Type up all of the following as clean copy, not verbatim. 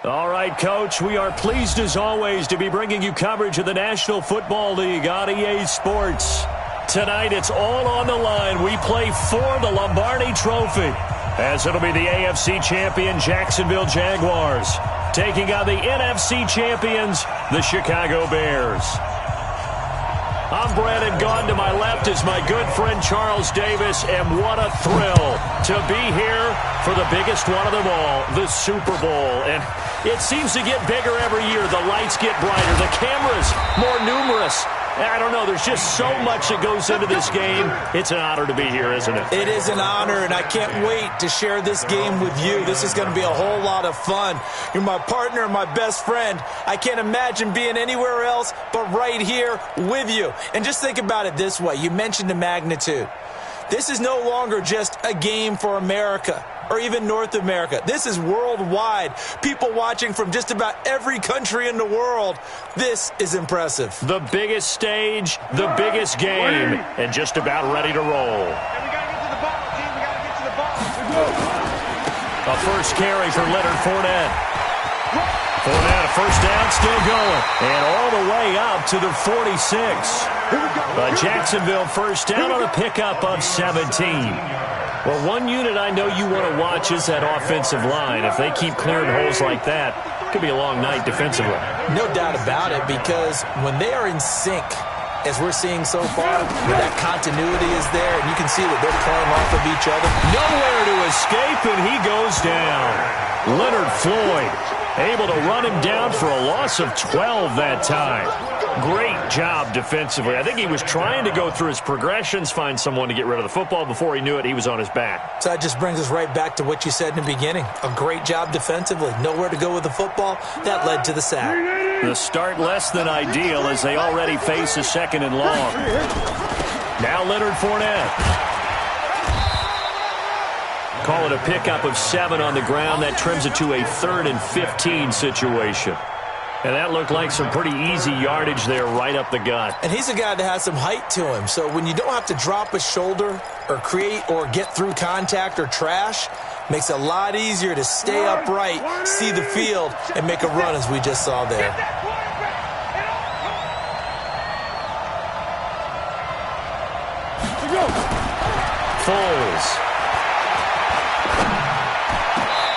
All right, Coach, we are pleased as always to be bringing you coverage of the National Football League on EA Sports. Tonight, it's all on the line. We play for the Lombardi Trophy, as it'll be the AFC champion Jacksonville Jaguars taking on the NFC champions, the Chicago Bears. I'm Brandon Gaughan. To my left is my good friend Charles Davis, and what a thrill to be here for the biggest one of them all, the Super Bowl. And it seems to get bigger every year. The lights get brighter, the cameras more numerous. I don't know, there's just so much that goes into this game. It's an honor to be here, isn't it? It is an honor, and I can't wait to share this game with you. This is going to be a whole lot of fun. You're my partner and my best friend. I can't imagine being anywhere else but right here with you. And just think about it this way. You mentioned the magnitude. This is no longer just a game for America or even North America. This is worldwide. People watching from just about every country in the world. This is impressive. The biggest stage, the biggest game, and just about ready to roll. And we got to get to the ball, team. We got to get to the ball. A first carry for Leonard Fournette. Fournette, a first down, still going. And all the way up to the 46. A Jacksonville first down on a pickup of 17. Well, one unit I know you want to watch is that offensive line. If they keep clearing holes like that, it could be a long night defensively. No doubt about it, because when they are in sync, as we're seeing so far, that continuity is there, and you can see that they're playing off of each other. Nowhere to escape, and he goes down. Leonard Floyd able to run him down for a loss of 12 that time. Great job defensively. I think he was trying to go through his progressions, find someone to get rid of the football. Before he knew it, he was on his back. So that just brings us right back to what you said in the beginning. A great job defensively. Nowhere to go with the football. That led to the sack. The start less than ideal as they already face a second and long. Now Leonard Fournette. Call it a pickup of 7 on the ground. That trims it to a 3rd and 15 situation. And that looked like some pretty easy yardage there right up the gut. And he's a guy that has some height to him. So when you don't have to drop a shoulder or create or get through contact or trash, makes it a lot easier to stay upright, see the field, and make a run as we just saw there. Foles.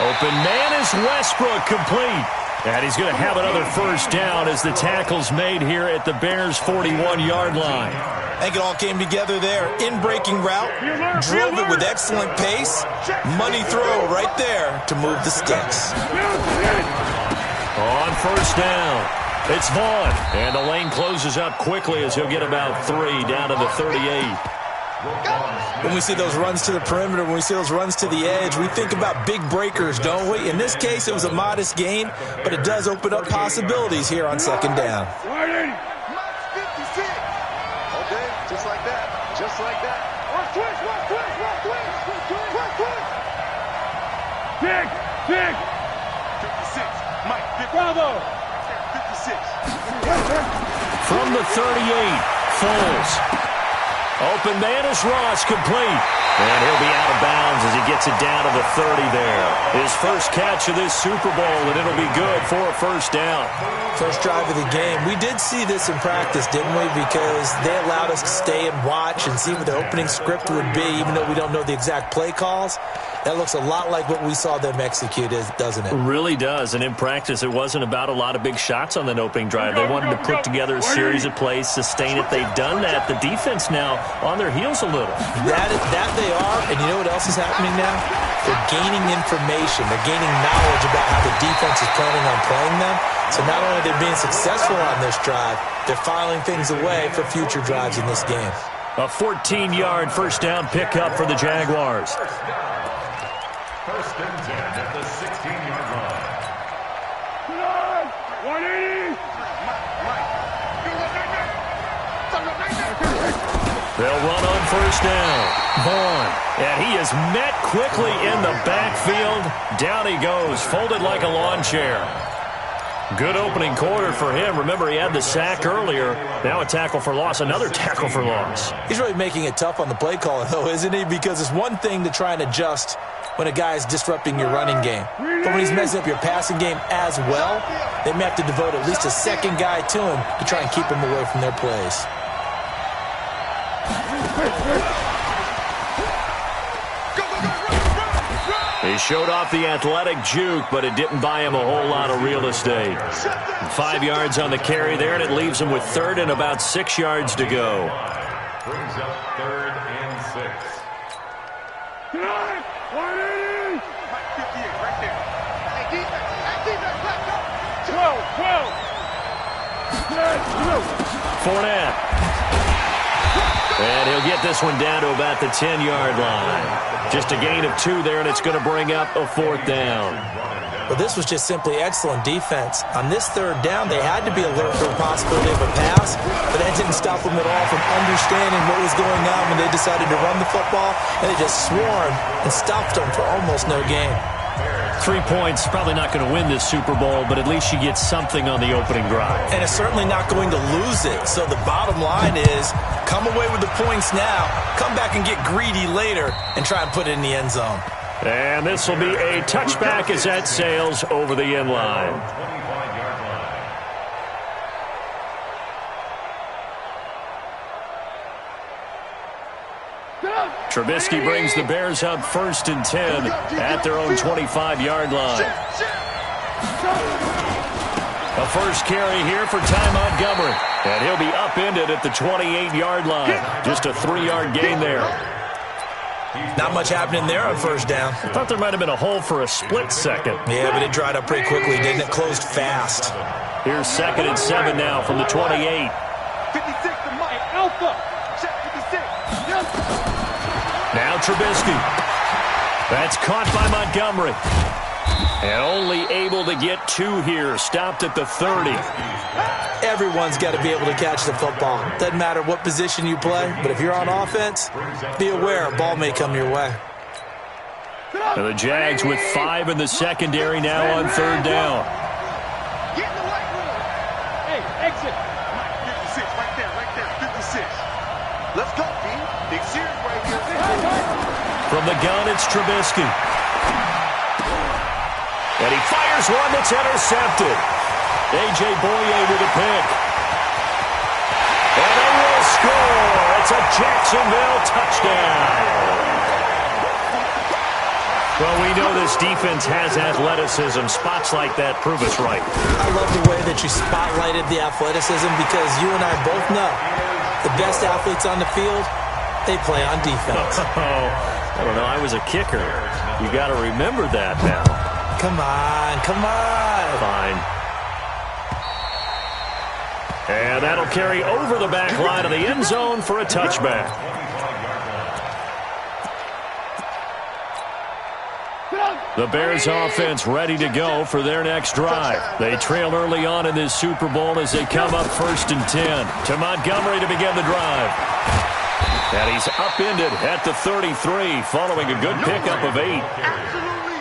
Open man is Westbrook, complete. And he's going to have another first down as the tackle's made here at the Bears' 41-yard line. I think it all came together there. In-breaking route, drove it with excellent pace. Money throw right there to move the sticks. On first down, it's Vaughn. And the lane closes up quickly as he'll get about 3 down to the 38. When we see those runs to the perimeter, when we see those runs to the edge, we think about big breakers, don't we? In this case, it was a modest gain, but it does open up possibilities here on second down. Okay, just like that. Just like that. Watch twist. Big. 56. Mike, 50. Bravo. 56. From the 38, Foles. Open man is Ross, complete. And he'll be out of bounds as he gets it down to the 30 there. His first catch of this Super Bowl, and it'll be good for a first down. First drive of the game. We did see this in practice, didn't we? Because they allowed us to stay and watch and see what the opening script would be, even though we don't know the exact play calls. That looks a lot like what we saw them execute, doesn't it? It really does. And in practice, it wasn't about a lot of big shots on that opening drive. They wanted to put together a series of plays, sustain it. They've done that. The defense now on their heels a little. That they are. And you know what else is happening now? They're gaining information. They're gaining knowledge about how the defense is planning on playing them. So not only are they being successful on this drive, they're filing things away for future drives in this game. A 14-yard first down pickup for the Jaguars. First and 10 at the 16-yard line. 180. They'll run on first down. Vaughn. And he is met quickly in the backfield. Down he goes, folded like a lawn chair. Good opening quarter for him. Remember, he had the sack earlier. Now a tackle for loss, another tackle for loss. He's really making it tough on the play caller, though, isn't he? Because it's one thing to try and adjust when a guy is disrupting your running game. But when he's messing up your passing game as well, they may have to devote at least a second guy to him to try and keep him away from their plays. He showed off the athletic juke, but it didn't buy him a whole lot of real estate. 5 yards on the carry there, and it leaves him with third and about 6 yards to go. Brings up 3rd and 6. 180! 58, right there. Hey, defense, let's go. 12. Fournette. And he'll get this one down to about the 10-yard line. Just a gain of 2 there, and it's going to bring up a 4th down. Well, this was just simply excellent defense. On this 3rd down, they had to be alert for the possibility of a pass, but that didn't stop them at all from understanding what was going on when they decided to run the football, and they just swarmed and stopped them for almost no gain. 3 points, probably not going to win this Super Bowl, but at least you get something on the opening drive. And it's certainly not going to lose it. So the bottom line is, come away with the points now, come back and get greedy later, and try and put it in the end zone. And this will be a touchback as that sails over the end line. 25-yard line. Trubisky brings the Bears up 1st and 10 at their own 25-yard line. A first carry here for Ty Montgomery. And he'll be upended at the 28-yard line. Just a 3-yard gain there. Not much happening there on 1st down. I thought there might have been a hole for a split second. Yeah, but it dried up pretty quickly, didn't it? Closed fast. Here's 2nd and 7 now from the 28. 56 to Mike Alpha. Check 56. Now Trubisky. That's caught by Montgomery. And only able to get 2 here. Stopped at the 30. Everyone's got to be able to catch the football. Doesn't matter what position you play, but if you're on offense, be aware a ball may come your way. And the Jags with 5 in the secondary now on 3rd down. Get in the white room. Hey, exit. 56, right there, 56. Let's go, B. Big series right here. From the gun, it's Trubisky. And he fires one that's intercepted. A.J. Boye with a pick. And they will score. It's a Jacksonville touchdown. Well, we know this defense has athleticism. Spots like that prove us right. I love the way that you spotlighted the athleticism because you and I both know the best athletes on the field, they play on defense. Oh, I don't know. I was a kicker. You got to remember that now. Come on, come on. Fine. And that'll carry over the back line of the end zone for a touchback. The Bears offense ready to go for their next drive. They trail early on in this Super Bowl as they come up 1st and 10. To Montgomery to begin the drive. And he's upended at the 33 following a good pickup of 8.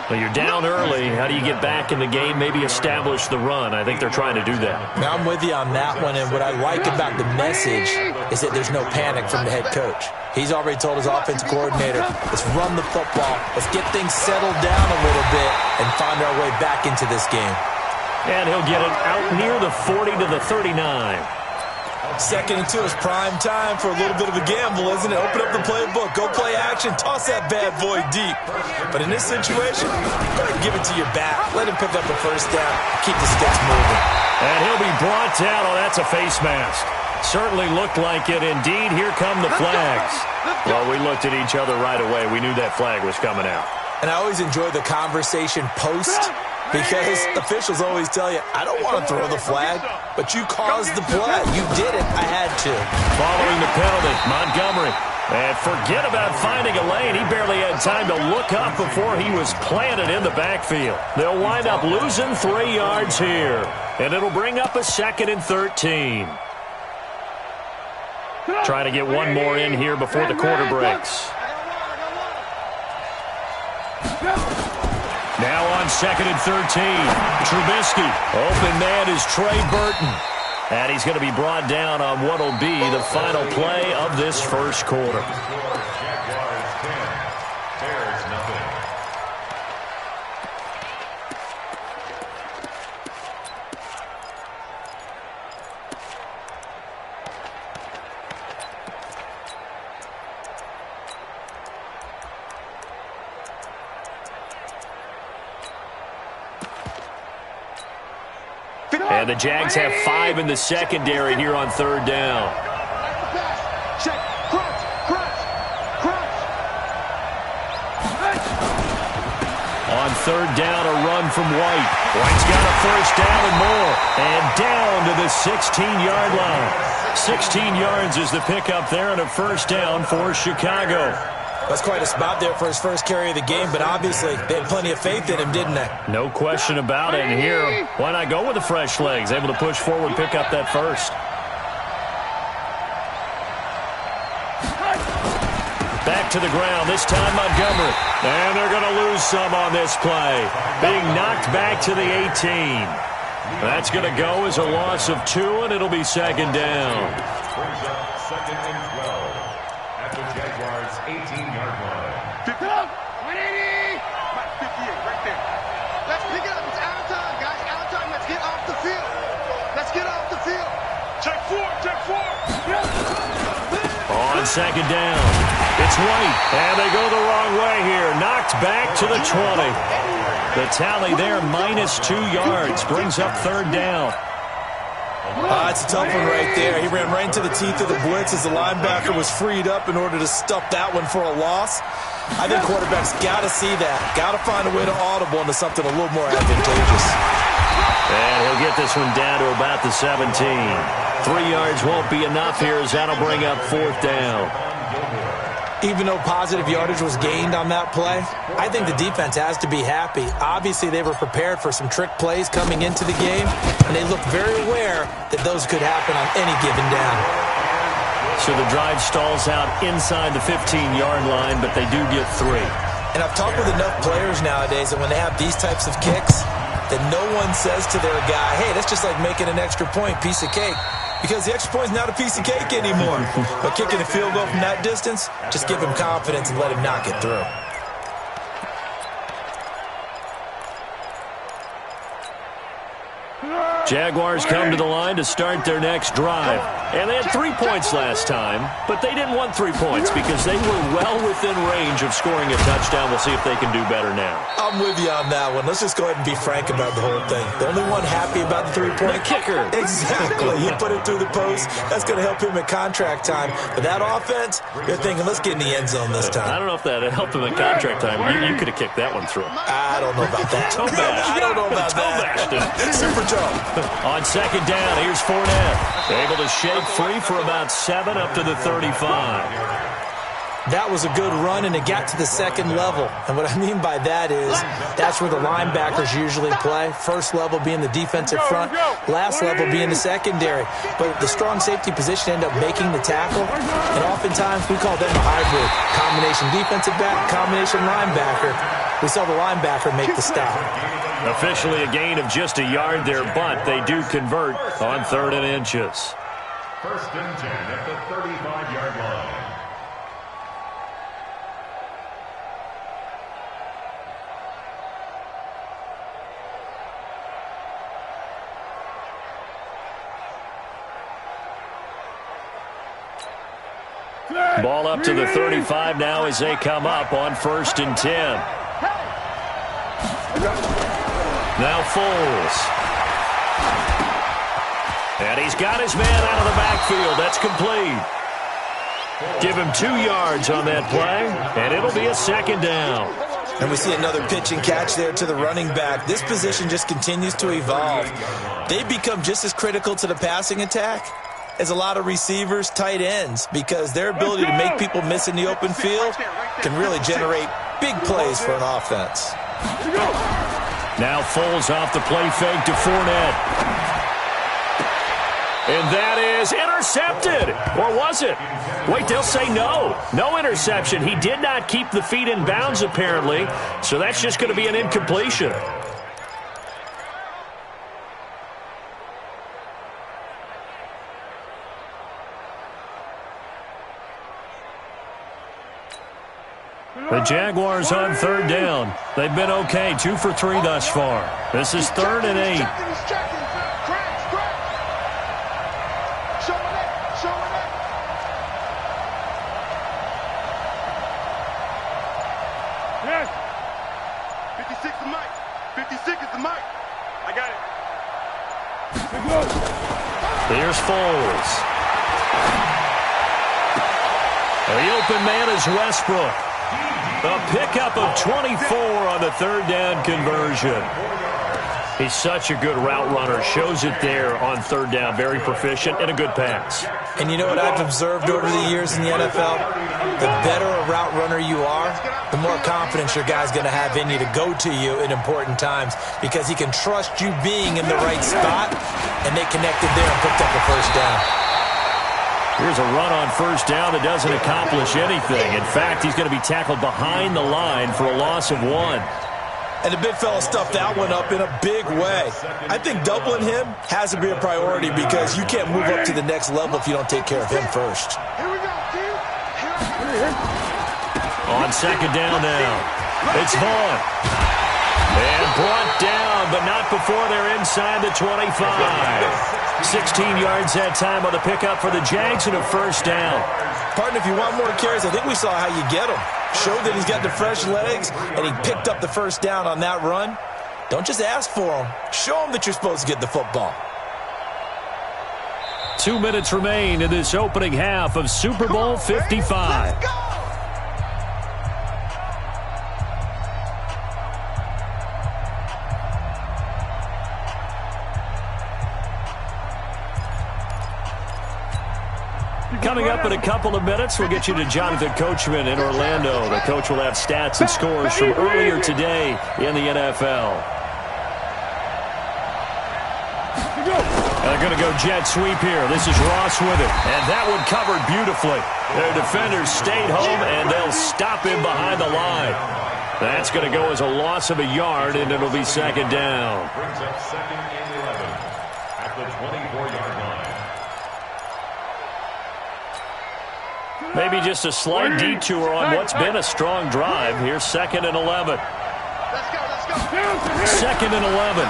Well, you're down early. How do you get back in the game, maybe establish the run? I think they're trying to do that. Now, I'm with you on that one, and what I like about the message is that there's no panic from the head coach. He's already told his offensive coordinator, let's run the football, let's get things settled down a little bit and find our way back into this game. And he'll get it out near the 40 to the 39. 2nd and 2 is prime time for a little bit of a gamble, isn't it? Open up the playbook, go play action, toss that bad boy deep. But in this situation, go ahead and give it to your back. Let him pick up the 1st down, keep the sticks moving. And he'll be brought down. Oh, that's a face mask. Certainly looked like it. Indeed, here come the flags. Well, we looked at each other right away. We knew that flag was coming out. And I always enjoy the conversation post because officials always tell you, I don't want to throw the flag, but you caused the play. You did it. I had to. Following the penalty, Montgomery. And forget about finding a lane. He barely had time to look up before he was planted in the backfield. They'll wind up losing 3 yards here. And it'll bring up a 2nd and 13. Trying to get one more in here before the quarter breaks. Now on 2nd and 13. Trubisky. Open man is Trey Burton. And he's going to be brought down on what will be the final play of this 1st quarter. And the Jags have 5 in the secondary here on third down. Check. Crunch. On third down, a run from White. White's got a first down and more. And down to the 16-yard line. 16 yards is the pickup there and a first down for Chicago. That's quite a spot there for his first carry of the game, but obviously they had plenty of faith in him, didn't they? No question about it. And here, why not go with the fresh legs? Able to push forward, pick up that first. Back to the ground, this time Montgomery. And they're going to lose some on this play. Being knocked back to the 18. That's going to go as a loss of 2, and it'll be second down. Brings up second and 12 at the Jaguars' 18-yard line. 50 up. 180. 58 right there. Let's pick it up. It's out of time, guys. Out of time. Let's get off the field. Let's get off the field. Check 4. On second down, it's White, and they go the wrong way here. Knocked back to the 20. The tally there, -2 yards, brings up third down. It's a tough one right there. He ran right into the teeth of the blitz as the linebacker was freed up in order to stuff that one for a loss. I think quarterbacks got to see that. Got to find a way to audible into something a little more advantageous. And he'll get this one down to about the 17. 3 yards won't be enough here as that'll bring up fourth down. Even though positive yardage was gained on that play, I think the defense has to be happy. Obviously, they were prepared for some trick plays coming into the game, and they looked very aware that those could happen on any given down. So the drive stalls out inside the 15-yard line, but they do get 3. And I've talked with enough players nowadays that when they have these types of kicks, that no one says to their guy, hey, that's just like making an extra point, piece of cake. Because the extra point is not a piece of cake anymore. But kicking a field goal from that distance, just give him confidence and let him knock it through. Jaguars come to the line to start their next drive. And they had 3 points last time, but they didn't want 3 points because they were well within range of scoring a touchdown. We'll see if they can do better now. I'm with you on that one. Let's just go ahead and be frank about the whole thing. The only one happy about the 3-point kicker. Exactly. He put it through the post. That's going to help him at contract time. But that offense, you're thinking, let's get in the end zone this time. I don't know if that helped him at contract time. You could have kicked that one through. I don't know about that. Toe bash. I don't know about that. Super toe. On second down, here's Fournette. Able to shake free for about 7 up to the 35. That was a good run, and it got to the second level. And what I mean by that is that's where the linebackers usually play. First level being the defensive front, last level being the secondary. But the strong safety position ended up making the tackle, and oftentimes we call them a hybrid. Combination defensive back, combination linebacker. We saw the linebacker make the stop. Officially a gain of just a yard there, but they do convert on 3rd and inches. First and 10 at the 35-yard line. Ball up to the 35 now as they come up on 1st and 10. Now Foles. And he's got his man out of the backfield. That's complete. Give him 2 yards on that play, and it'll be a second down. And we see another pitch and catch there to the running back. This position just continues to evolve. They become just as critical to the passing attack as a lot of receivers, tight ends, because their ability to make people miss in the open field can really generate big plays for an offense. Now Foles off the play fake to Fournette. And that is intercepted. Or was it? Wait, they'll say no. No interception. He did not keep the feet in bounds, apparently. So that's just going to be an incompletion. The Jaguars on 3rd down. They've been okay, 2 for 3 thus far. This is 3rd and 8. Yes. 56 the mic. 56 is the mic. I got it. Here's Foles. The open man is Westbrook. A pickup of 24 on the third down conversion. He's such a good route runner. Shows it there on third down. Very proficient and a good pass. And you know what I've observed over the years in the NFL? The better a route runner you are, the more confidence your guy's going to have in you to go to you in important times because he can trust you being in the right spot, and they connected there and picked up a first down. Here's a run on first down that doesn't accomplish anything. In fact, he's going to be tackled behind the line for a loss of 1. And the big fella stuffed that one up in a big way. I think doubling him has to be a priority because you can't move up to the next level if you don't take care of him first. Here we go, dude. On second down now, it's Vaughn. And brought down, but not before they're inside the 25. 16 yards that time on the pickup for the Jags and a first down. Partner, if you want more carries, I think we saw how you get them. Showed that he's got the fresh legs, and he picked up the first down on that run. Don't just ask for him. Show him that you're supposed to get the football. 2 minutes remain in this opening half of Super Bowl 55. Let's go. Coming up in a couple of minutes, we'll get you to Jonathan Coachman in Orlando. The coach will have stats and scores from earlier today in the NFL. They're going to go jet sweep here. This is Ross with it. And that one covered beautifully. Their defenders stayed home, and they'll stop him behind the line. That's going to go as a loss of a yard, and it'll be second down. Brings up second and 11 at the 24-yard line. Maybe just a slight detour on what's been a strong drive. Here's second and 11. Let's go, let's go. Second and 11.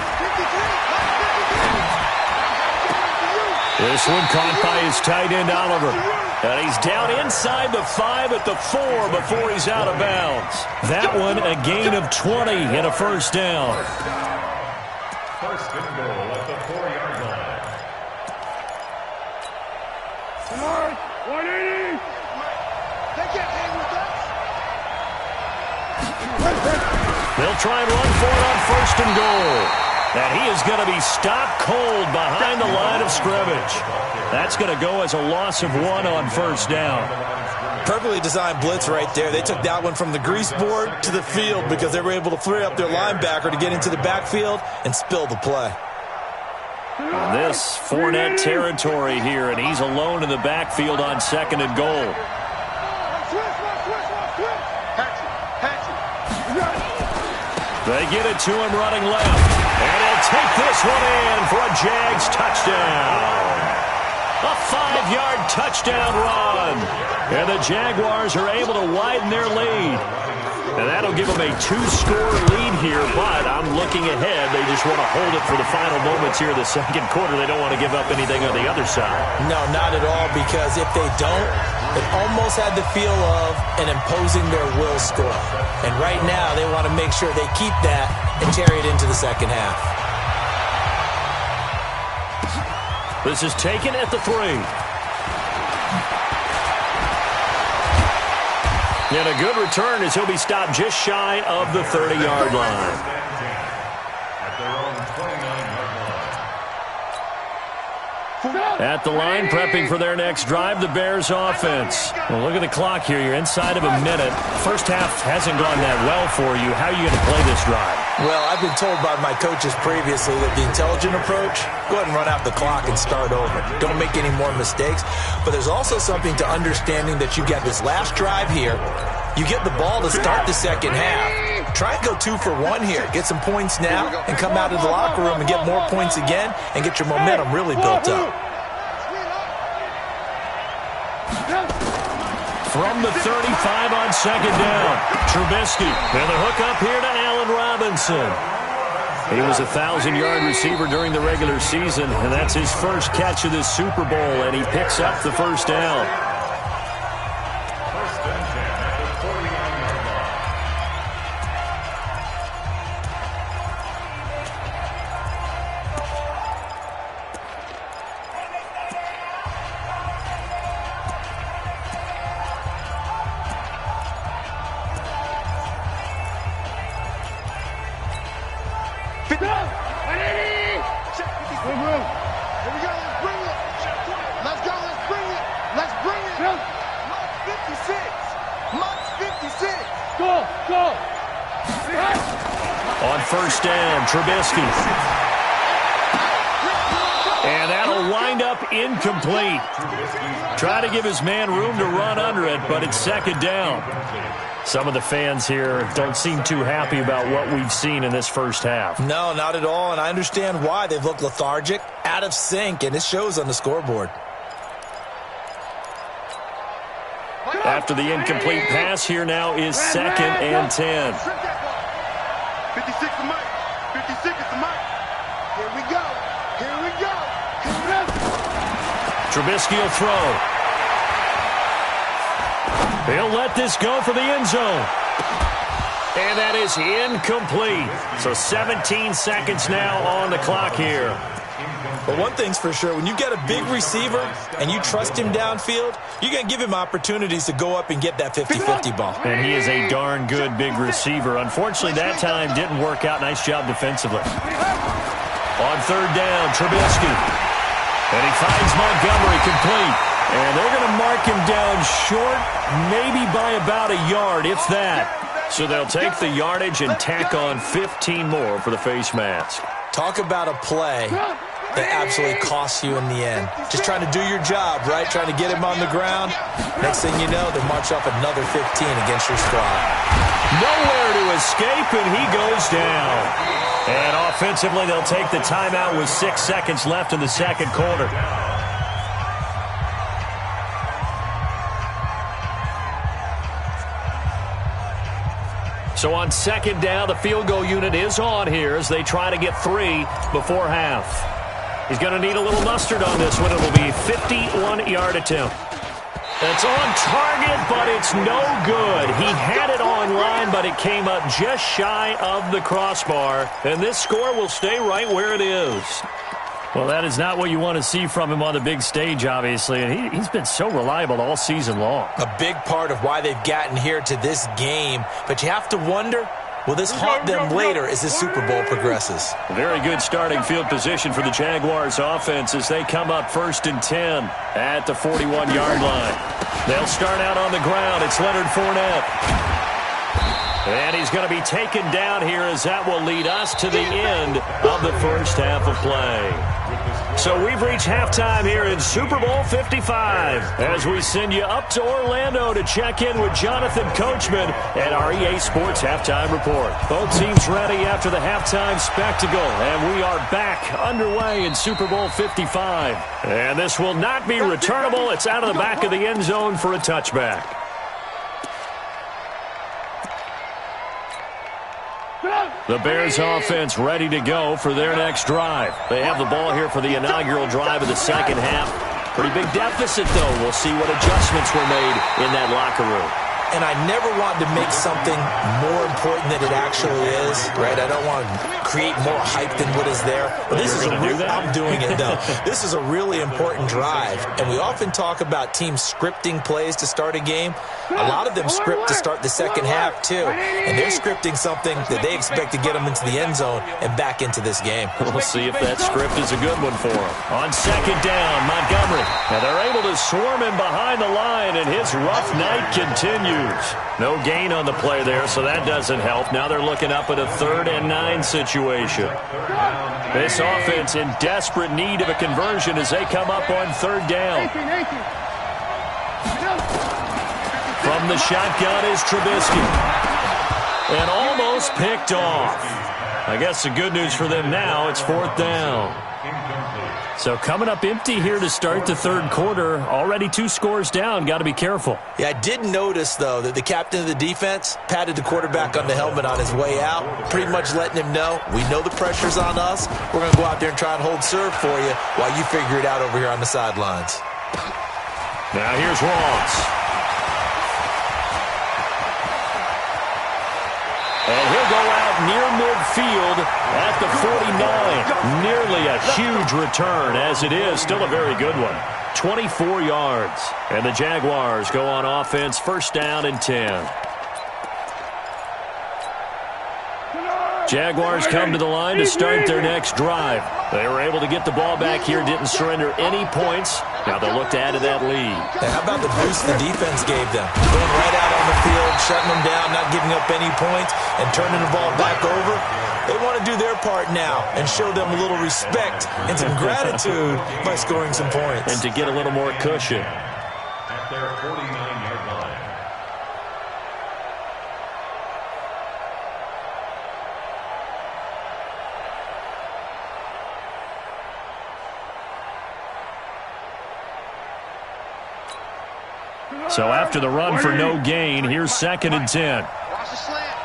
This one caught by his tight end, Oliver. And he's down inside the 5 at the 4 before he's out of bounds. That one a gain of 20 and a first down. First and goal at the 4-yard line. 180. They can't hang with us. They'll try and run for it on first and goal. And he is going to be stopped cold behind the line of scrimmage. That's going to go as a loss of 1 on first down. Perfectly designed blitz right there. They took that one from the grease board to the field because they were able to free up their linebacker to get into the backfield and spill the play. This Fournette territory here, and he's alone in the backfield on second and goal. They get it to him running left. And he'll take this one in for a Jags touchdown. A 5-yard touchdown run. And the Jaguars are able to widen their lead. And that'll give them a 2-score lead here, but I'm looking ahead. They just want to hold it for the final moments here in the second quarter. They don't want to give up anything on the other side. No, not at all, because if they don't, it almost had the feel of an imposing their will score. And right now, they want to make sure they keep that and carry it into the second half. This is taken at the 3. And a good return as he'll be stopped just shy of the 30-yard line. At their own 29-yard line. At the line, prepping for their next drive, the Bears offense. Well, look at the clock here. You're inside of a minute. First half hasn't gone that well for you. How are you going to play this drive? Well, I've been told by my coaches previously that the intelligent approach, go ahead and run out the clock and start over. Don't make any more mistakes. But there's also something to understanding that you get this last drive here. You get the ball to start the second half. Try and go 2 for 1 here. Get some points now and come out of the locker room and get more points again and get your momentum really built up. From the 35 on second down, Trubisky. And the hook up here to Allen Robinson. He was a 1,000-yard receiver during the regular season, and that's his first catch of this Super Bowl, and he picks up the first down. First and 10 at the 49-yard line. Here we go. Let's bring it. Let's go. Let's bring it. Let's bring it. March 56. March 56. Go. On first down, Trubisky. And that'll wind up incomplete. Try to give his man room to run under it, but it's second down. Some of the fans here don't seem too happy about what we've seen in this first half. No, not at all, and I understand why. They've looked lethargic, out of sync, and it shows on the scoreboard. After the incomplete pass, here now is second and 10. 56 to Mike. 56 is to Mike. Here we go. Here we go. Trubisky will throw. He'll let this go for the end zone. And that is incomplete. So 17 seconds now on the clock here. But one thing's for sure, when you get a big receiver and you trust him downfield, you're going to give him opportunities to go up and get that 50-50 ball. And he is a darn good big receiver. Unfortunately, that time didn't work out. Nice job defensively. On third down, Trubisky. And he finds Montgomery complete. And they're going to mark him down short, maybe by about a yard, if that. So they'll take the yardage and tack on 15 more for the face mask. Talk about a play that absolutely costs you in the end. Just trying to do your job, right? Trying to get him on the ground. Next thing you know, they march off another 15 against your squad. Nowhere to escape, and he goes down. And offensively, they'll take the timeout with 6 seconds left in the second quarter. So on second down, the field goal unit is on here as they try to get 3 before half. He's going to need a little mustard on this one. It will be a 51-yard attempt. It's on target, but it's no good. He had it on line, but it came up just shy of the crossbar. And this score will stay right where it is. Well, that is not what you want to see from him on the big stage, obviously. And he's been so reliable all season long. A big part of why they've gotten here to this game. But you have to wonder, will this haunt them later as the Super Bowl progresses? A very good starting field position for the Jaguars offense as they come up first and 10 at the 41-yard line. They'll start out on the ground. It's Leonard Fournette. And he's going to be taken down here as that will lead us to the end of the first half of play. So we've reached halftime here in Super Bowl 55 as we send you up to Orlando to check in with Jonathan Coachman at our EA Sports Halftime Report. Both teams ready after the halftime spectacle, and we are back underway in Super Bowl 55. And this will not be returnable. It's out of the back of the end zone for a touchback. The Bears offense ready to go for their next drive. They have the ball here for the inaugural drive of the second half. Pretty big deficit, though. We'll see what adjustments were made in that locker room. And I never want to make something more important than it actually is, right? I don't want to create more hype than what is there. But this is I'm doing it, though. This is a really important drive. And we often talk about teams scripting plays to start a game. A lot of them script to start the second half, too. And they're scripting something that they expect to get them into the end zone and back into this game. We'll see if that script is a good one for them. On second down, Montgomery. And they're able to swarm him behind the line, and his rough night continues. No gain on the play there, so that doesn't help. Now they're looking up at a 3rd and 9 situation. This offense in desperate need of a conversion as they come up on 3rd down. From the shotgun is Trubisky. And almost picked off. I guess the good news for them now, it's 4th down. So coming up empty here to start the third quarter. Already 2 scores down. Got to be careful. Yeah, I did notice, though, that the captain of the defense patted the quarterback on the helmet on his way out, pretty much letting him know, we know the pressure's on us. We're going to go out there and try and hold serve for you while you figure it out over here on the sidelines. Now here's Ross. And he'll go out near midfield at the 49. Nearly a huge return, as it is. Still a very good one. 24 yards. And the Jaguars go on offense, 1st down and 10. Jaguars come to the line to start their next drive. They were able to get the ball back here, didn't surrender any points. Now they'll look to add to that lead. Hey, how about the boost the defense gave them? Going right out on the field, shutting them down, not giving up any points, and turning the ball back over. They want to do their part now and show them a little respect and some gratitude by scoring some points. And to get a little more cushion. At their 49-yard line. So after the run for no gain, here's 2nd and 10. Watch the slant.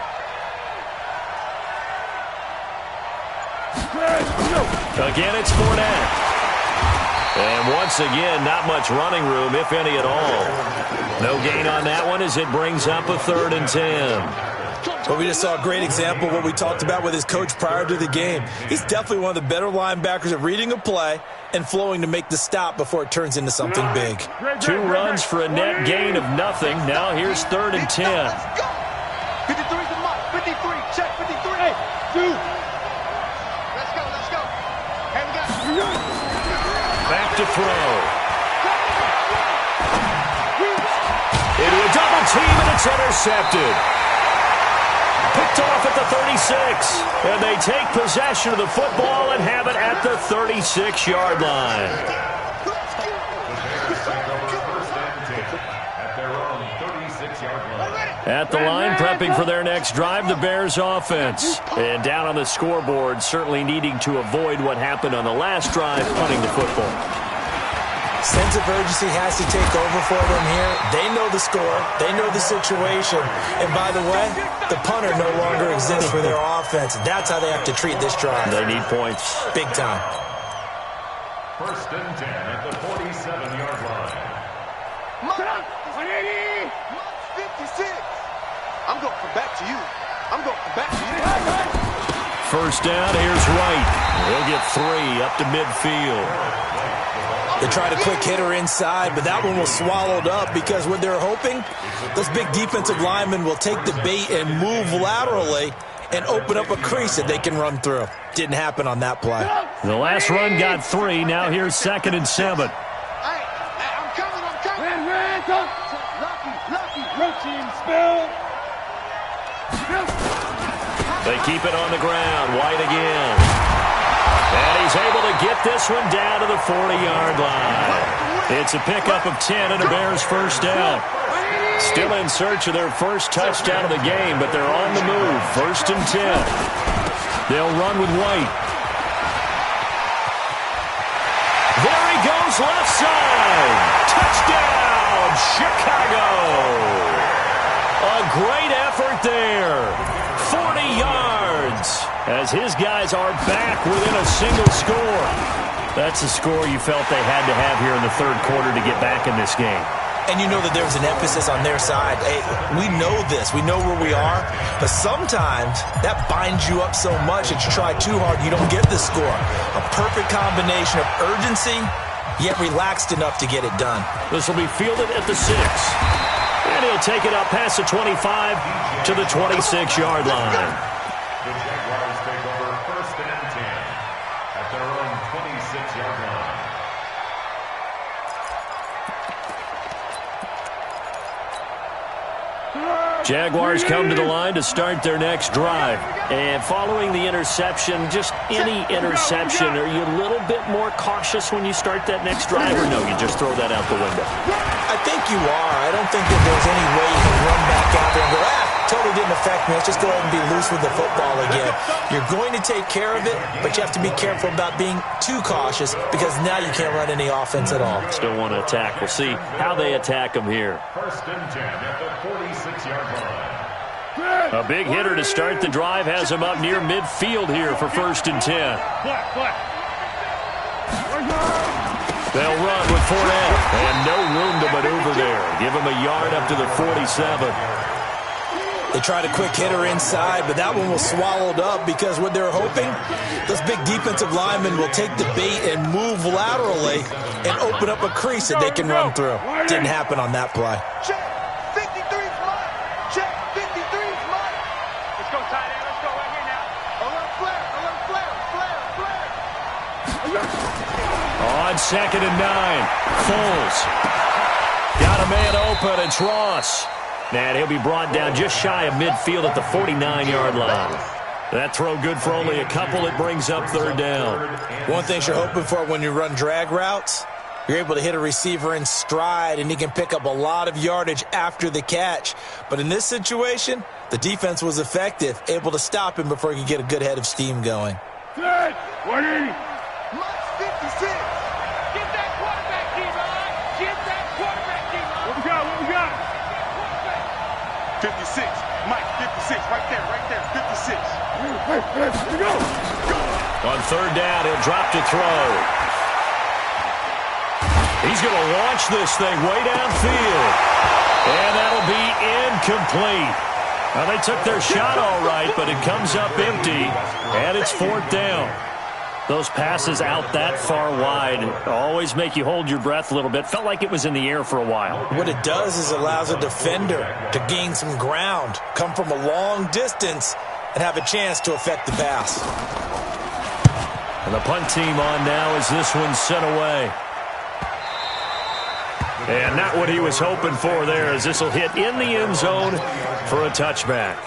Again, it's Fournette. And once again, not much running room, if any at all. No gain on that one as it brings up a 3rd and 10. Well, we just saw a great example of what we talked about with his coach prior to the game. He's definitely one of the better linebackers at reading a play and flowing to make the stop before it turns into something big. 2 runs for a net gain of nothing. Now here's 3rd and 10. Let's go. 53's the mark. 53. Check 53. Hey, 2. Let's go. Let's go. Hey, we got Back to throw. Into a double team, and it's intercepted. Picked off at the 36. And they take possession of the football and have it at the 36-yard line. The Bears take over 1st and 10 at their own 36-yard line. At the line, prepping for their next drive, the Bears offense. And down on the scoreboard, certainly needing to avoid what happened on the last drive, punting the football. Sense of urgency has to take over for them here. They know the score. They know the situation. And by the way, the punter no longer exists for their offense. That's how they have to treat this drive. They need points. Big time. 1st and 10 at the 47-yard line. 56. I'm going to come back to you. I'm going to come back to you. 1st down, here's Wright. He'll get 3 up to midfield. They tried a quick hitter inside, but that one was swallowed up because what they're hoping, those big defensive linemen will take the bait and move laterally and open up a crease that they can run through. Didn't happen on that play. The last run got 3. Now here's 2nd and 7. Hey, I'm coming. Lucky. Routine spill. They keep it on the ground. White again. And he's able to get this one down to the 40-yard line. It's a pickup of 10 and a Bears 1st down. Still in search of their first touchdown of the game, but they're on the move. 1st and 10. They'll run with White. There he goes, left side. Touchdown, Chicago. A great effort there. 40 yards. As his guys are back within a single score. That's a score you felt they had to have here in the 3rd quarter to get back in this game. And you know that there's an emphasis on their side. Hey, we know this. We know where we are. But sometimes that binds you up so much that you try too hard, you don't get the score. A perfect combination of urgency, yet relaxed enough to get it done. This will be fielded at the 6. And he'll take it up past the 25 to the 26-yard line. The Jaguars take over 1st and 10 at their own 26-yard line. Jaguars come to the line to start their next drive. And following the interception, just any interception, are you a little bit more cautious when you start that next drive, or no, you just throw that out the window? I think you are. I don't think that there's any way you can run back out there and go, totally didn't affect me. Let's just go ahead and be loose with the football again. You're going to take care of it, but you have to be careful about being too cautious because now you can't run any offense at all. Still want to attack. We'll see how they attack them here. 1st and 10 at the 46-yard line. A big hitter to start the drive has him up near midfield here for 1st and 10. They'll run with Fournette, and no room to maneuver there. Give him a yard up to the 47. They tried a quick hitter inside, but that one was swallowed up because what they're hoping, those big defensive linemen will take the bait and move laterally and open up a crease that they can run through. Didn't happen on that play. Check. 53's mine. Check. 53's mine. Let's go, tight end. Let's go right here now. Alert flare. Alert flare. Flare. Flare. on 2nd and 9. Foles. Got a man open. It's Ross. And he'll be brought down just shy of midfield at the 49-yard line. That throw good for only a couple. It brings up 3rd down. One thing you're hoping for when you run drag routes, you're able to hit a receiver in stride, and he can pick up a lot of yardage after the catch. But in this situation, the defense was effective, able to stop him before he could get a good head of steam going. Good. 180. Mike 56. Get that quarterback, D-Ron. Get that quarterback, D-Ron. What we got? What we got? 56. Mike 56. Right there. 56. Here we go. On 3rd down, he'll drop to throw. He's going to launch this thing way downfield. And that'll be incomplete. Now, they took their shot all right, but it comes up empty, and it's 4th down. Those passes out that far wide always make you hold your breath a little bit. Felt like it was in the air for a while. What it does is it allows a defender to gain some ground, come from a long distance, and have a chance to affect the pass. And the punt team on now as this one's sent away. And not what he was hoping for there, as this will hit in the end zone for a touchback.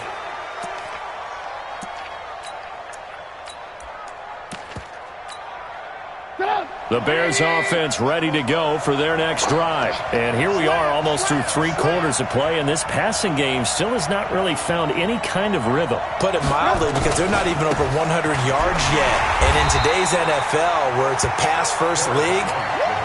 The Bears offense ready to go for their next drive. And here we are almost through 3 quarters of play, and this passing game still has not really found any kind of rhythm. Put it mildly, because they're not even over 100 yards yet. And in today's NFL, where it's a pass-first league,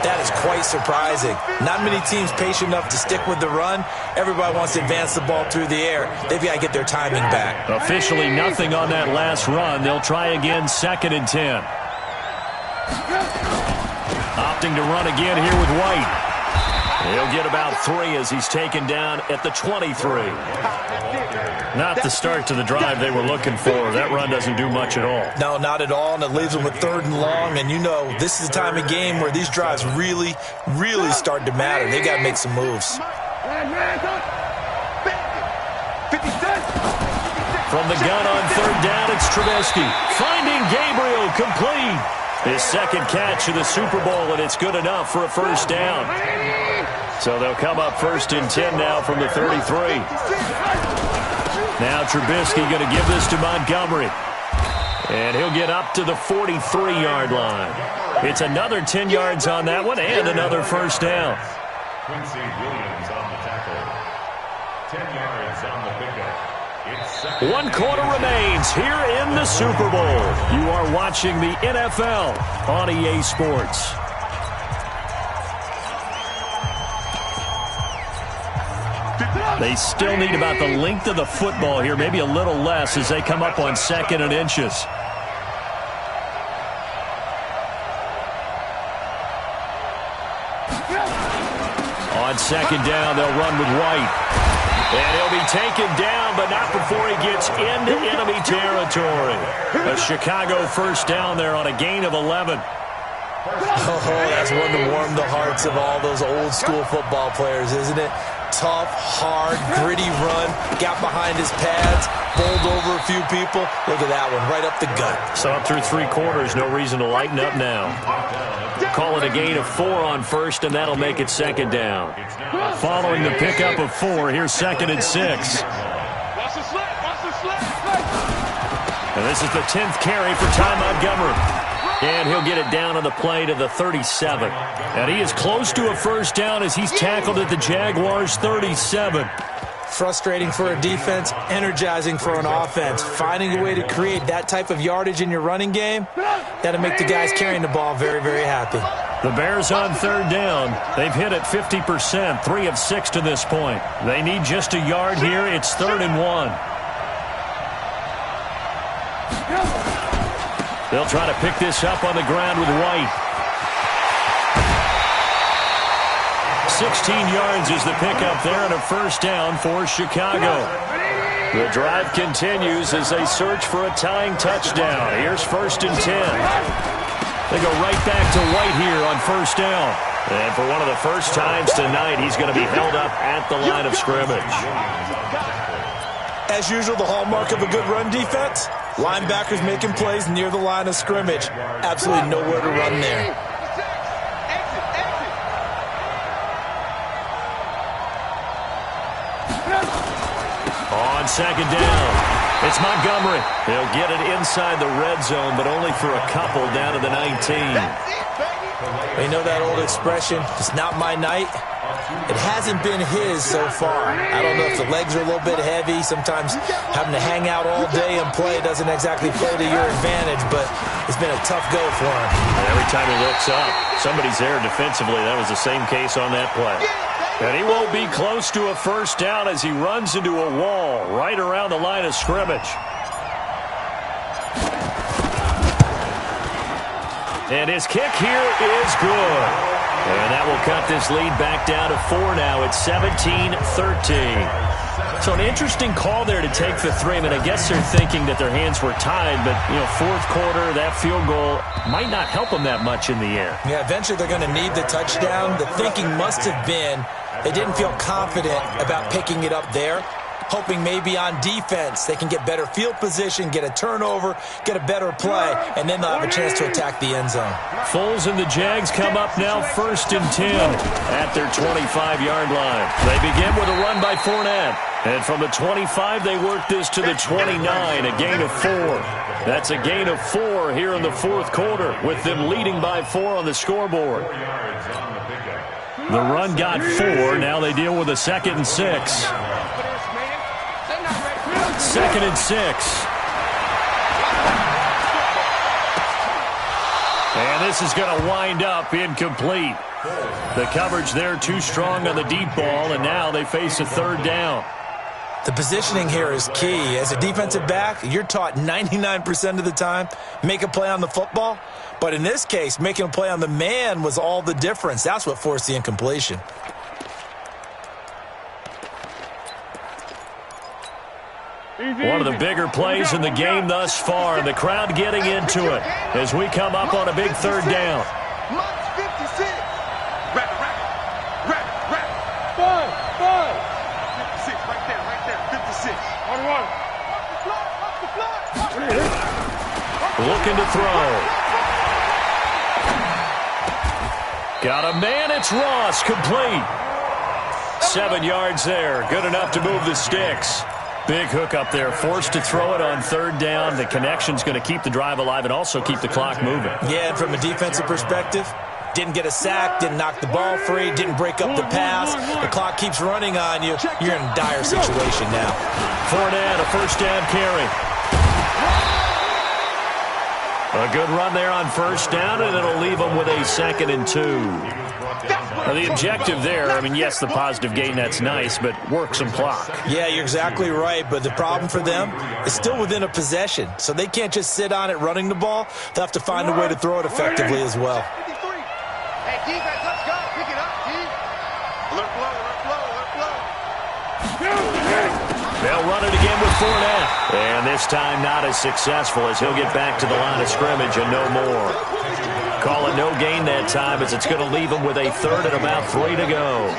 that is quite surprising. Not many teams patient enough to stick with the run. Everybody wants to advance the ball through the air. They've got to get their timing back. Officially nothing on that last run. They'll try again 2nd and 10. Opting to run again here with White. He'll get about 3 as he's taken down at the 23. Not the start to the drive they were looking for. That run doesn't do much at all. No, not at all, and it leaves them with 3rd and long. And you know, this is the time of game where these drives really, really start to matter. They got to make some moves. From the gun on 3rd down, it's Trubisky. Finding Gabriel, complete. His 2nd catch of the Super Bowl, and it's good enough for a 1st down. So they'll come up 1st and 10 now from the 33. Now Trubisky going to give this to Montgomery. And he'll get up to the 43-yard line. It's another 10 yards on that one and another 1st down. Quincy Williams on the tackle. 10 yards on the pickup. 1 quarter remains here in the Super Bowl. You are watching the NFL on EA Sports. They still need about the length of the football here, maybe a little less as they come up on 2nd and inches. On 2nd down, they'll run with White. And he'll be taken down, but not before he gets into enemy territory. A Chicago 1st down there on a gain of 11. Oh, that's one to warm the hearts of all those old school football players, isn't it? Tough, hard, gritty run, got behind his pads, bowled over a few people. Look at that one, right up the gut. So up through 3 quarters, no reason to lighten up now. Call it a gain of 4 on 1st, and that'll make it 2nd down. Following the pickup of 4, here's 2nd and 6. And this is the 10th carry for Ty Montgomery. And he'll get it down on the play to the 37. And he is close to a 1st down as he's tackled at the Jaguars' 37. Frustrating for a defense, energizing for an offense. Finding a way to create that type of yardage in your running game, that'll make the guys carrying the ball very, very happy. The Bears on 3rd down. They've hit it 50%, 3 of 6 to this point. They need just a yard here. It's 3rd and 1. They'll try to pick this up on the ground with White. 16 yards is the pickup there and a 1st down for Chicago. The drive continues as they search for a tying touchdown. Here's 1st and 10. They go right back to White here on 1st down. And for one of the first times tonight, he's going to be held up at the line of scrimmage. As usual, the hallmark of a good run defense, linebackers making plays near the line of scrimmage. Absolutely nowhere to run there. on second down. It's Montgomery. He'll get it inside the red zone, but only for a couple down to the 19. You know that old expression, it's not my night? It hasn't been his so far. I don't know if the legs are a little bit heavy. Sometimes having to hang out all day and play doesn't exactly play to your advantage, but it's been a tough go for him. Every time he looks up, somebody's there defensively. That was the same case on that play. And he won't be close to a first down as he runs into a wall right around the line of scrimmage. And his kick here is good. And that will cut this lead back down to 4 now. It's 17-13. So an interesting call there to take the 3. I mean, I guess they're thinking that their hands were tied, but, you know, fourth quarter, that field goal might not help them that much in the air. Yeah, eventually they're going to need the touchdown. The thinking must have been they didn't feel confident about picking it up there, hoping maybe on defense they can get better field position, get a turnover, get a better play, and then they'll have a chance to attack the end zone. Foles and the Jags come up now 1st and 10 at their 25-yard line. They begin with a run by Fournette. And from the 25, they work this to the 29, a gain of 4. That's a gain of 4 here in the fourth quarter, with them leading by 4 on the scoreboard. The run got 4. Now they deal with a 2nd and 6. 2nd and 6. And this is going to wind up incomplete. The coverage there too strong on the deep ball, and now they face a 3rd down. The positioning here is key. As a defensive back, you're taught 99% of the time, make a play on the football. But in this case, making a play on the man was all the difference. That's what forced the incompletion. One of the bigger plays in the game thus far, and the crowd getting into it as we come up on a big 3rd down. March 56. Rap. 56, right there. 56. On one. Off the block. Looking to throw. Got a man, it's Ross, complete. 7 yards there, good enough to move the sticks. Big hook up there, forced to throw it on 3rd down. The connection's going to keep the drive alive and also keep the clock moving. Yeah, and from a defensive perspective, didn't get a sack, didn't knock the ball free, didn't break up the pass. The clock keeps running on you. You're in a dire situation now. Fournette, a 1st down carry. A good run there on 1st down, and it'll leave them with a 2nd and 2. Now, the objective there, I mean, yes, the positive gain, that's nice, but work some clock. Yeah, you're exactly right, but the problem for them is still within a possession, so they can't just sit on it running the ball. They'll have to find a way to throw it effectively as well. Hey, defense, let's go. Pick it up, D. Alert flow. They'll run it again with Fournette. And this time not as successful as he'll get back to the line of scrimmage and no more. Call it no gain that time as it's going to leave him with a 3rd and about 3 to go.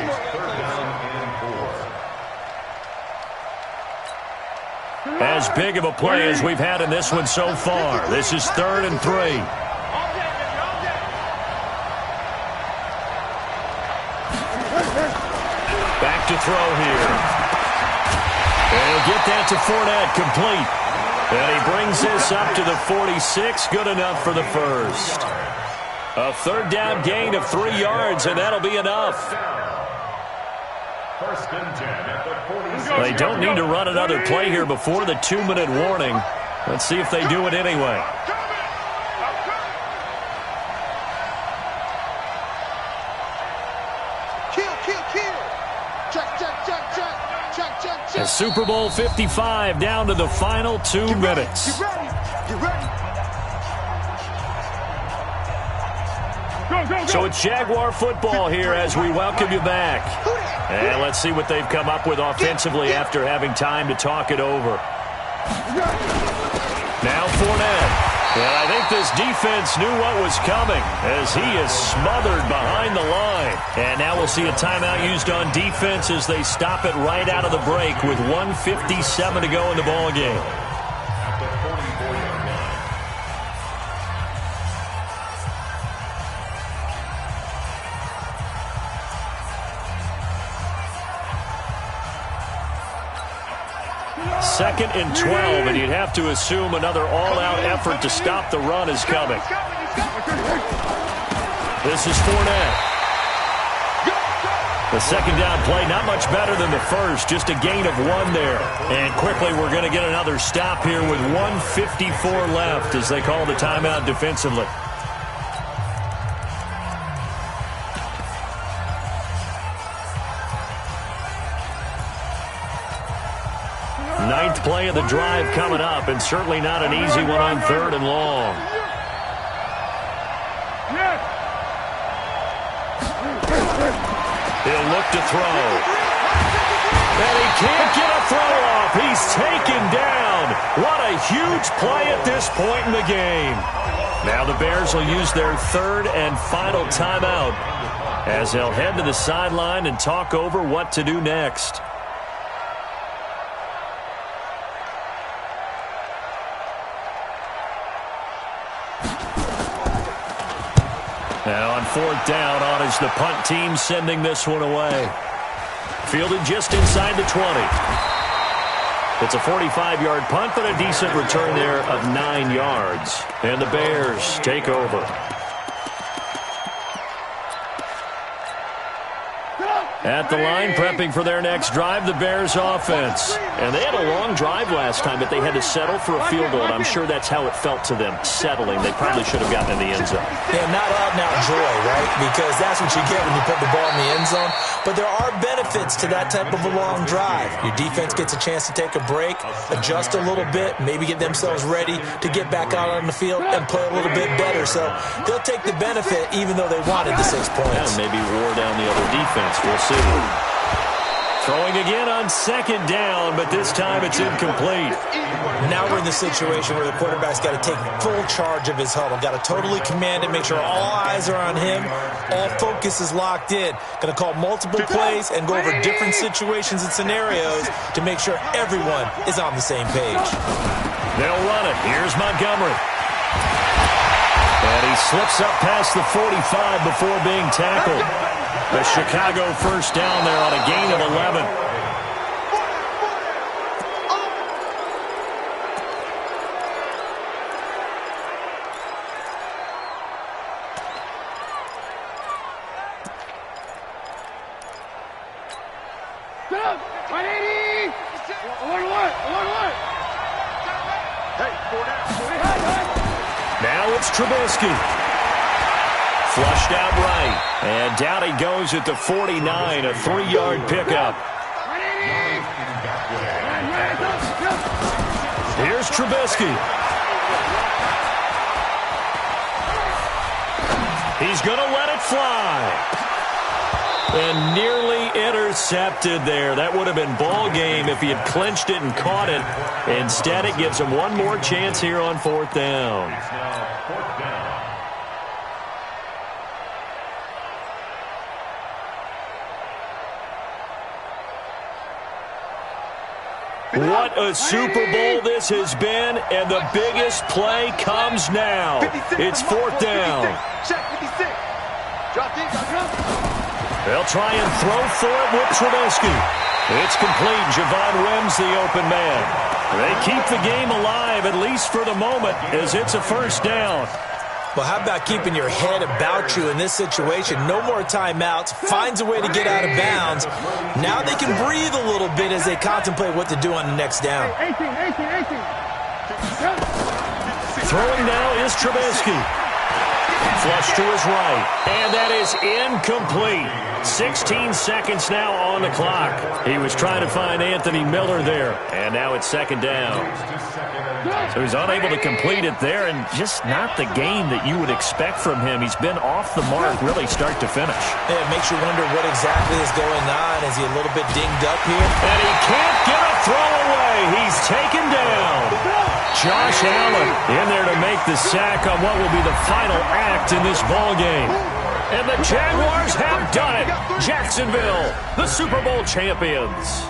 As big of a play as we've had in this one so far. This is 3rd and 3. Back to throw here. And he'll get that to Fournette, complete. And he brings this up to the 46, good enough for the 1st. A 3rd down gain of 3 yards, and that'll be enough. 1st and 10 at the 46. They don't need to run another play here before the 2-minute warning. Let's see if they do it anyway. Check. And Super Bowl 55 down to the final 2 minutes. Get ready. So it's Jaguar football here as we welcome you back. And let's see what they've come up with offensively after having time to talk it over. Now Fournette. And I think this defense knew what was coming as he is smothered behind the line. And now we'll see a timeout used on defense as they stop it right out of the break with 1:57 to go in the ballgame. 2nd and 12, and you'd have to assume another all-out effort to stop the run is coming. This is Fournette. The second down play, not much better than the first, just a gain of 1 there. And quickly, we're going to get another stop here with 1:54 left as they call the timeout defensively. Ninth play of the drive coming up, and certainly not an easy one on 3rd and long. He'll look to throw. And he can't get a throw off. He's taken down. What a huge play at this point in the game. Now the Bears will use their 3rd and final timeout as they'll head to the sideline and talk over what to do next. Now on 4th down, on is the punt team sending this one away. Fielded just inside the 20. It's a 45-yard punt, but a decent return there of 9 yards. And the Bears take over. At the line, prepping for their next drive, the Bears offense. And they had a long drive last time, but they had to settle for a field goal. And I'm sure that's how it felt to them, settling. They probably should have gotten in the end zone. Yeah, not out-and-out joy, right? Because that's what you get when you put the ball in the end zone. But there are benefits to that type of a long drive. Your defense gets a chance to take a break, adjust a little bit, maybe get themselves ready to get back out on the field and play a little bit better. So they'll take the benefit even though they wanted the 6 points. Yeah, maybe wore down the other defense. We'll see. Throwing again on 2nd down, but this time it's incomplete. Now we're in the situation where the quarterback's got to take full charge of his huddle. Got to totally command it, make sure all eyes are on him. All focus is locked in. Going to call multiple plays and go over different situations and scenarios to make sure everyone is on the same page. They'll run it. Here's Montgomery. And he slips up past the 45 before being tackled. The Chicago 1st down there on a gain of 11. Now it's Trubisky. Flushed out right. And down he goes at the 49, a 3-yard pickup. Here's Trubisky. He's going to let it fly. And nearly intercepted there. That would have been ball game if he had clinched it and caught it. Instead, it gives him one more chance here on 4th down. What a Super Bowl this has been, and the biggest play comes now. It's 4th down. They'll try and throw for it with Trubisky. It's complete. Javon Wims, the open man. They keep the game alive, at least for the moment, as it's a 1st down. Well, how about keeping your head about you in this situation? No more timeouts. Finds a way to get out of bounds. Now they can breathe a little bit as they contemplate what to do on the next down. Throwing now is Trubisky. Flush to his right. And that is incomplete. 16 seconds now on the clock. He was trying to find Anthony Miller there. And now it's 2nd down. So he's unable to complete it there, and just not the game that you would expect from him. He's been off the mark really start to finish. Yeah, it makes you wonder what exactly is going on. Is he a little bit dinged up here? And he can't get a throw away. He's taken down. Josh Allen in there to make the sack on what will be the final act in this ball game. And the Jaguars have done it. Jacksonville, the Super Bowl champions.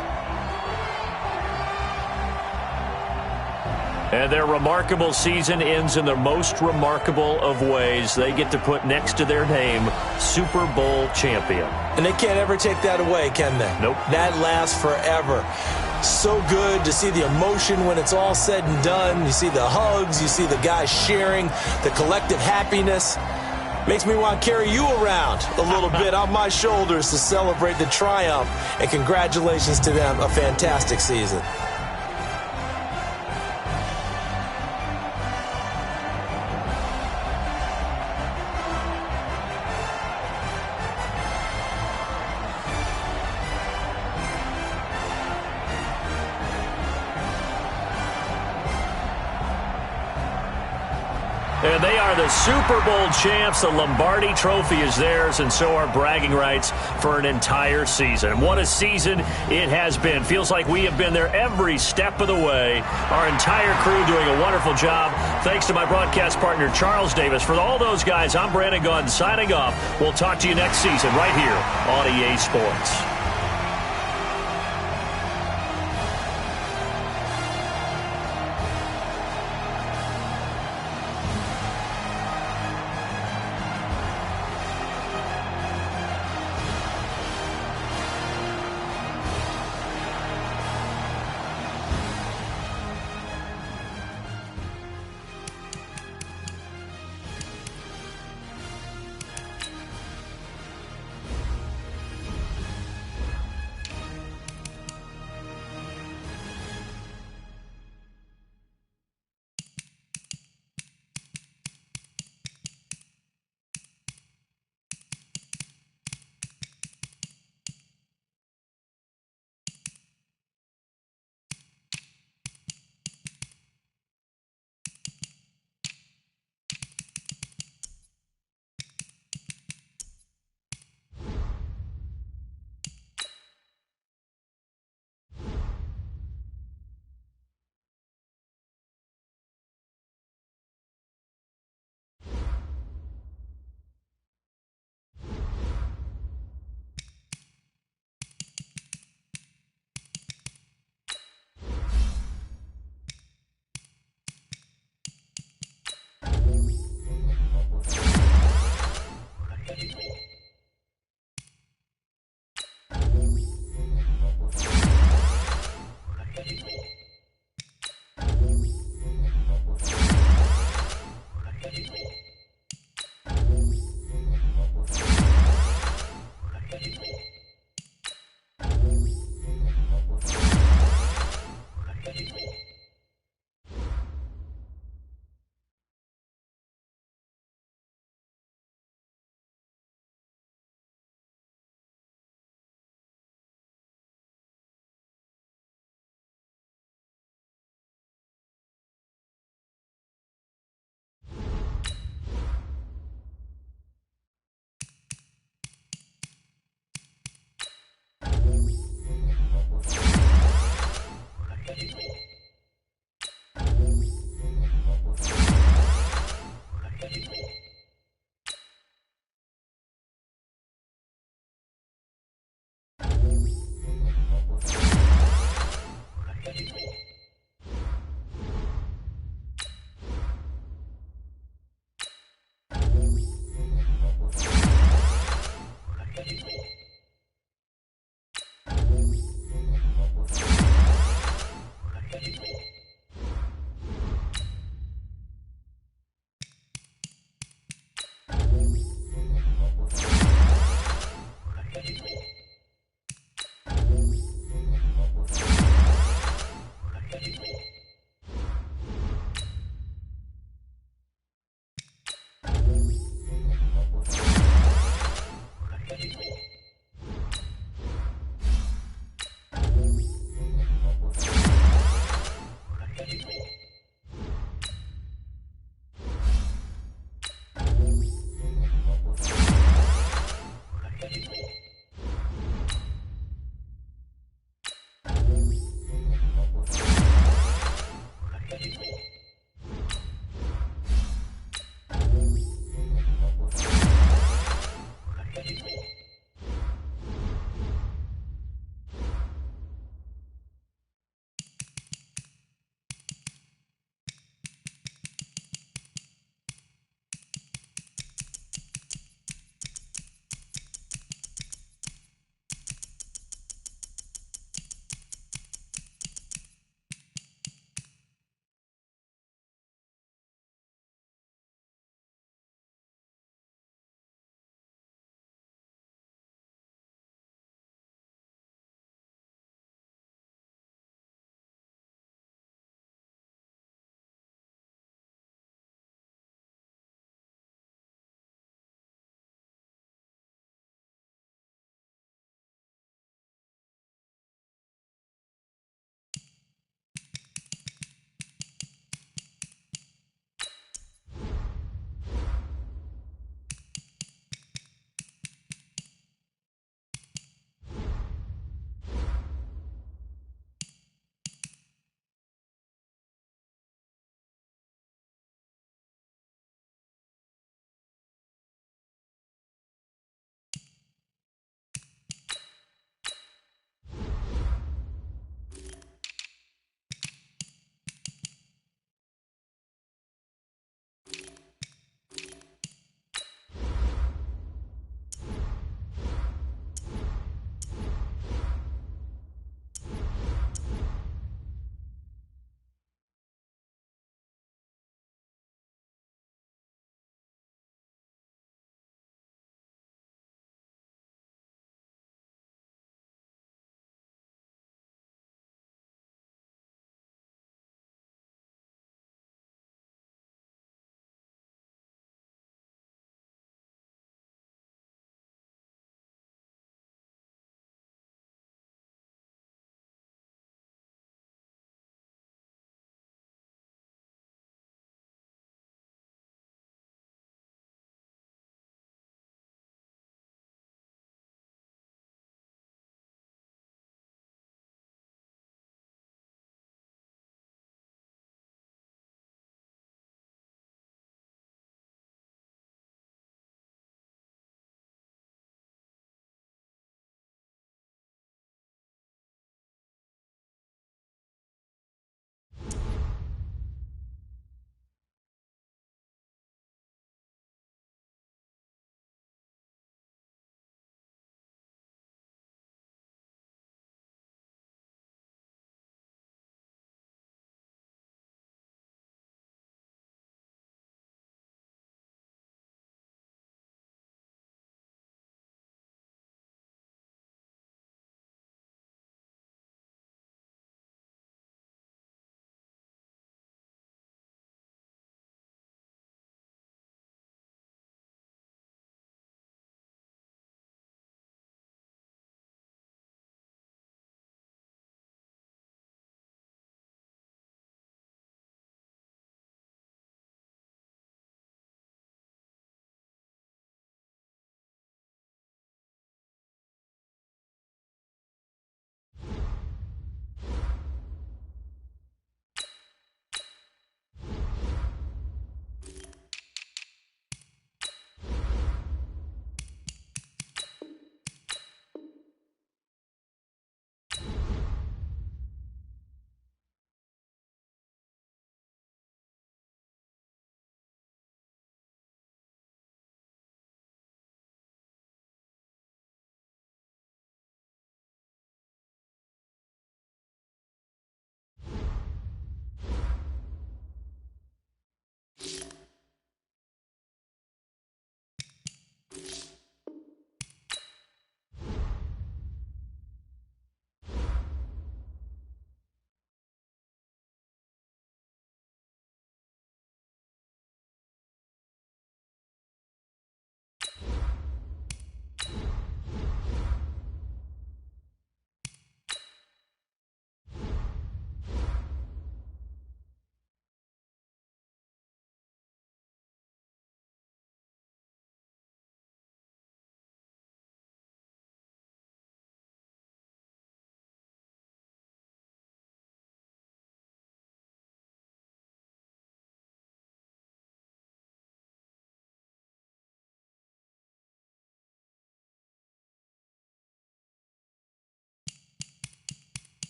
And their remarkable season ends in the most remarkable of ways. They get to put next to their name, Super Bowl champion. And they can't ever take that away, can they? Nope. That lasts forever. So good to see the emotion when it's all said and done. You see the hugs, you see the guys sharing, the collective happiness. Makes me want to carry you around a little bit on my shoulders to celebrate the triumph. And congratulations to them, a fantastic season. And they are the Super Bowl champs. The Lombardi Trophy is theirs, and so are bragging rights for an entire season. What a season it has been. Feels like we have been there every step of the way. Our entire crew doing a wonderful job. Thanks to my broadcast partner, Charles Davis. For all those guys, I'm Brandon Gaudin signing off. We'll talk to you next season right here on EA Sports.